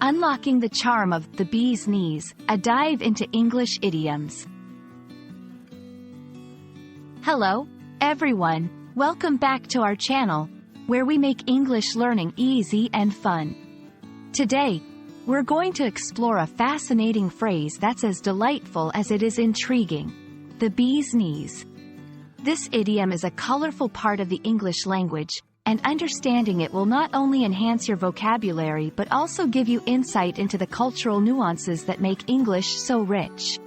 Unlocking the charm of the bee's knees, a dive into English idioms. Hello, everyone. Welcome back to our channel, where we make English learning easy and fun. Today, we're going to explore a fascinating phrase that's as delightful as it is intriguing: the bee's knees. This idiom is a colorful part of the English language, and understanding it will not only enhance your vocabulary but also give you insight into the cultural nuances that make English so rich.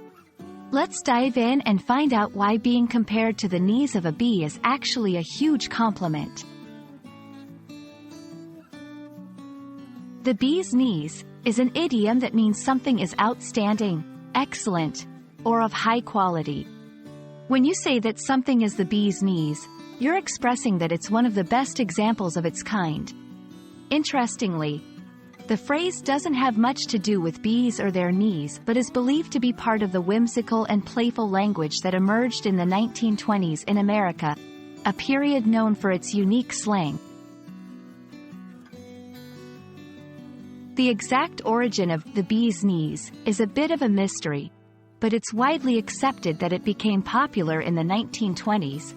Let's dive in and find out why being compared to the knees of a bee is actually a huge compliment. The bee's knees is an idiom that means something is outstanding, excellent, or of high quality. When you say that something is the bee's knees, you're expressing that it's one of the best examples of its kind. Interestingly, the phrase doesn't have much to do with bees or their knees but is believed to be part of the whimsical and playful language that emerged in the 1920s in America, a period known for its unique slang. The exact origin of the bee's knees is a bit of a mystery, but it's widely accepted that it became popular in the 1920s,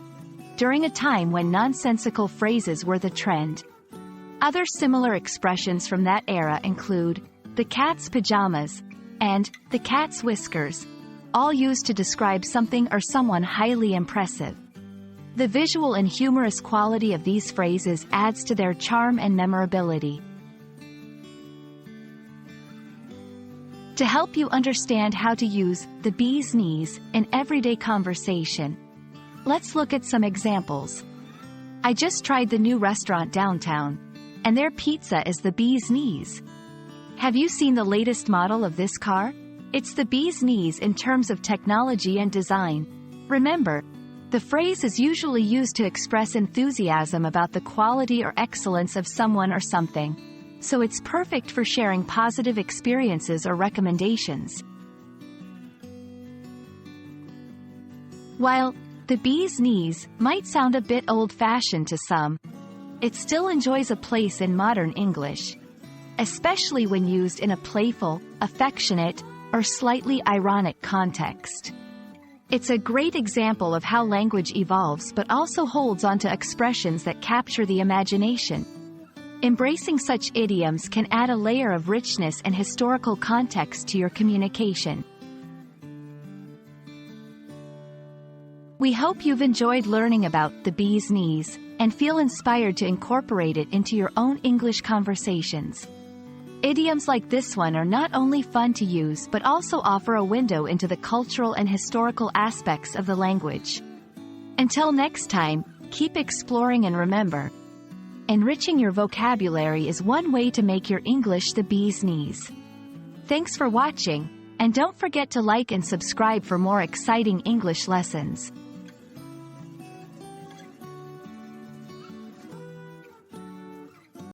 during a time when nonsensical phrases were the trend. Other similar expressions from that era include the cat's pajamas and the cat's whiskers, all used to describe something or someone highly impressive. The visual and humorous quality of these phrases adds to their charm and memorability. To help you understand how to use the bee's knees in everyday conversation, let's look at some examples. I just tried the new restaurant downtown, and their pizza is the bee's knees. Have you seen the latest model of this car? It's the bee's knees in terms of technology and design. Remember, the phrase is usually used to express enthusiasm about the quality or excellence of someone or something, so it's perfect for sharing positive experiences or recommendations. While the bee's knees might sound a bit old-fashioned to some, it still enjoys a place in modern English, especially when used in a playful, affectionate, or slightly ironic context. It's a great example of how language evolves but also holds onto expressions that capture the imagination. Embracing such idioms can add a layer of richness and historical context to your communication. We hope you've enjoyed learning about the bee's knees and feel inspired to incorporate it into your own English conversations. Idioms like this one are not only fun to use but also offer a window into the cultural and historical aspects of the language. Until next time, keep exploring and remember, enriching your vocabulary is one way to make your English the bee's knees. Thanks for watching, and don't forget to like and subscribe for more exciting English lessons.